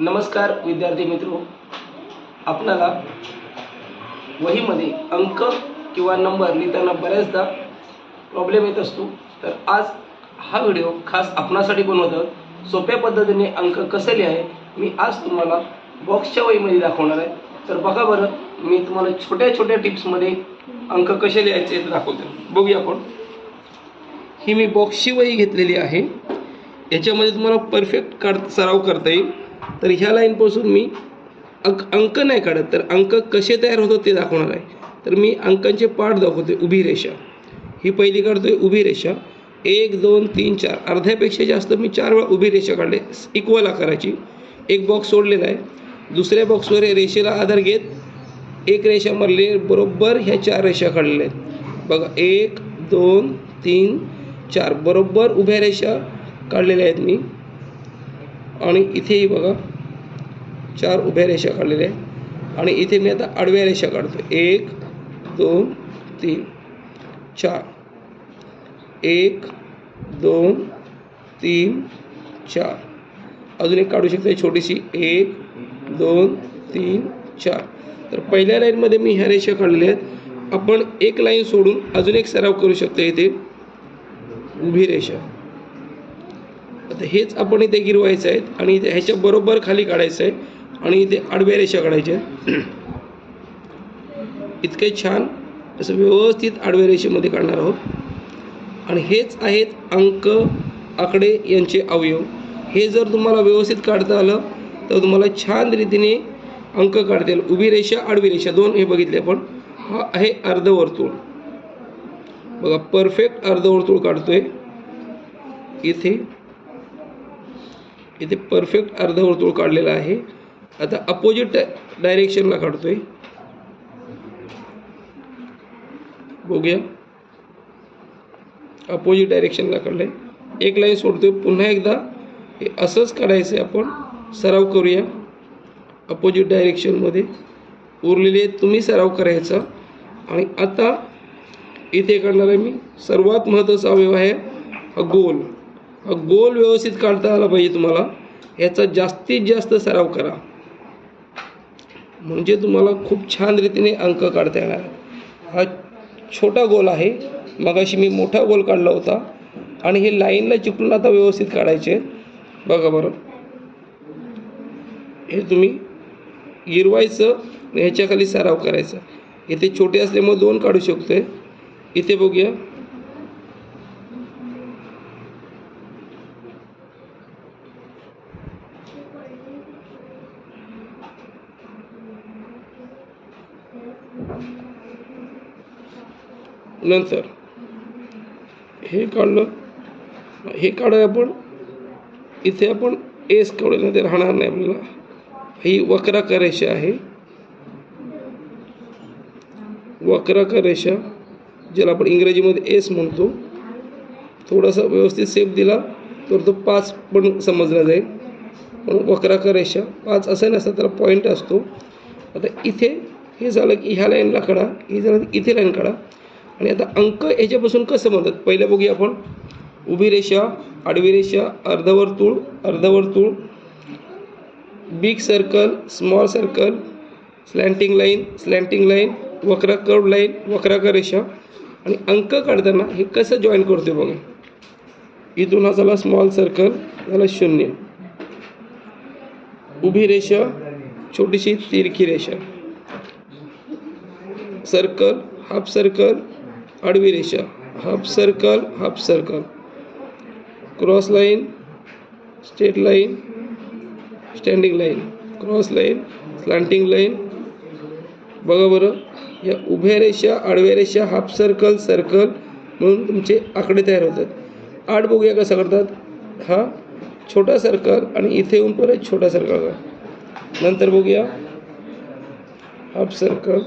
नमस्कार विद्यार्थी मित्रो, आपल्याला वहीमध्ये अंक किंवा नंबर लिहिताना बऱ्याचदा प्रॉब्लेम येत असतो। तर आज हा व्हिडिओ खास आपणासाठी बनवतो। सोप्या पद्धतीने अंक कसे लिहावे मी आज तुम्हाला बॉक्सच्या वहीमध्ये दाखवणार आहे। तर बघा बरं, मी तुम्हाला छोट्या छोट्या टिप्समध्ये अंक कसे लिहायचे ते दाखवतो। बघूया आपण। ही मी बॉक्सची वही घेतलेली आहे, याच्यामध्ये तुम्हाला परफेक्ट सराव करता येईल। तर ह्या लाईनपासून मी अंक नाही काढत, तर अंक कसे तयार होतात ते दाखवणार आहे। तर मी अंकांचे पार्ट दाखवते। उभी रेषा ही पहिली काढतोय, उभी रेषा 1 2 3 4 अर्ध्यापेक्षा जास्त मी 4 वेळा उभी रेषा काढले इक्वल आकाराची। एक बॉक्स सोडलेला आहे, दुसऱ्या बॉक्सवर रेषेला आधार घेत एक रेषा मारली, बरोबर ह्या 4 रेषा काढलेल्या आहेत। बघा 1 2 3 4 बरोबर उभ्या रेषा काढलेल्या आहेत मी। आणि इथेही बघा 4 उभ्या रेषा काढलेल्या आहेत। आणि इथे मी आता आडव्या रेषा काढतो 1 2 3 4 1 2 3 4 अजून एक काढू शकतो छोटीशी 1 2 3 4। तर पहिल्या लाईनमध्ये मी ह्या रेषा काढलेल्या आहेत। आपण एक लाईन सोडून अजून एक सराव करू शकतो। इथे उभी रेषा, आता हेच आपण इथे गिरवायचं आहे आणि ह्याच्या बरोबर खाली काढायचं आहे आणि इथे आडव्या रेषा काढायच्या आहेत। इतके छान असं व्यवस्थित आडव्या रेषेमध्ये काढणार आहोत। आणि हेच आहेत अंक आकडे यांचे अवयव। हे जर तुम्हाला व्यवस्थित काढता आलं तर तुम्हाला छान रीतीने अंक काढता येईल। उभी रेषा आडवी रेषा दोन हे बघितले आपण। हा आहे अर्धवर्तुळ, बघा परफेक्ट अर्धवर्तुळ काढतोय इथे परफेक्ट अर्धवर्तुळ काढलेला आहे। आता अपोजिट डायरेक्शनला काढतोय, बघूया अपोजिट डायरेक्शनला काढलंय। एक लाईन सोडतोय, पुन्हा एकदा हे असंच काढायचं आहे। आपण सराव करूया अपोजिट डायरेक्शनमध्ये। उरलेले तुम्ही सराव करायचा। आणि आता इथे काढणार आहे मी सर्वात महत्त्वाचा अवयव आहे हा गोल। हा गोल व्यवस्थित काढता आला पाहिजे तुम्हाला। याचा जास्तीत जास्त सराव करा, म्हणजे तुम्हाला खूप छान रीतीने अंक काढता येणार। हा छोटा गोल आहे, मगाशी मी मोठा गोल काढला होता। आणि हे लाईनला चिकटून आता व्यवस्थित काढायचे। बघा बरं, हे तुम्ही गिरवायचं, ह्याच्या खाली सराव करायचा। इथे छोटे असल्यामुळे 2 काढू शकतोय। इथे बघूया नंतर हे काढलं, हे काढूया आपण। इथे आपण एस काढूया, ते राहणार नाही आपल्याला। ही वक्राकार रेषा आहे, वक्राकार रेषा ज्याला आपण इंग्रजीमध्ये एस म्हणतो। थोडासा व्यवस्थित शेप दिला तर तो 5 पण समजला जाईल। पण वक्राकार रेषा 5 असं नसतं, त्याला पॉईंट असतो। आता इथे हे झालं की ह्या लाईनला काढा, हे झालं की इथे लाईन काढा। आणि आता अंक याच्यापासून कसं म्हणतात पहिलं बघूया आपण। उभी रेषा आडवी रेषा अर्धवर्तुळ अर्धवर्तुळ, big circle small circle, slanting line curved line वक्राकार रेषा। आणि अंक काढताना हे कसं जॉईन करतो बघा। इथून हा झाला स्मॉल सर्कल, झाला 0। उभी रेषा छोटीशी तिरकी रेषा, सर्कल हाफ सर्कल आडवी रेषा half circle, cross line straight line standing line, cross line slanting line. बघा बरं, या उभ्या रेषा आडव्या रेषा हाफ सर्कल सर्कल म्हणून तुमचे आकडे तयार होतात। 8 बघूया कसं करतात। हा छोटा सर्कल आणि इथे येऊन परत छोटा सर्कल। नंतर बघूया हाफ सर्कल,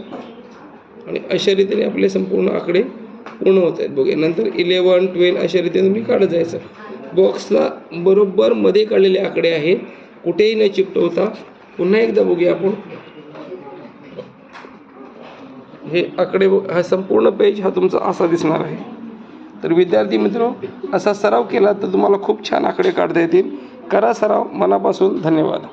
आणि अशा रीतीने आपले संपूर्ण आकडे पूर्ण होत आहेत। बघूया नंतर 11 12 अशा रीतीने तुम्ही काढत जायचं। बॉक्सला बरोबर मध्ये काढलेले आकडे आहेत, कुठेही न चिकटवता। पुन्हा एकदा बघूया आपण हे आकडे। हा संपूर्ण पेज हा तुमचा असा दिसणार आहे। तर विद्यार्थी मित्रो, असा सराव केला तर तुम्हाला खूप छान आकडे काढता येतील। करा सराव। मनापासून धन्यवाद।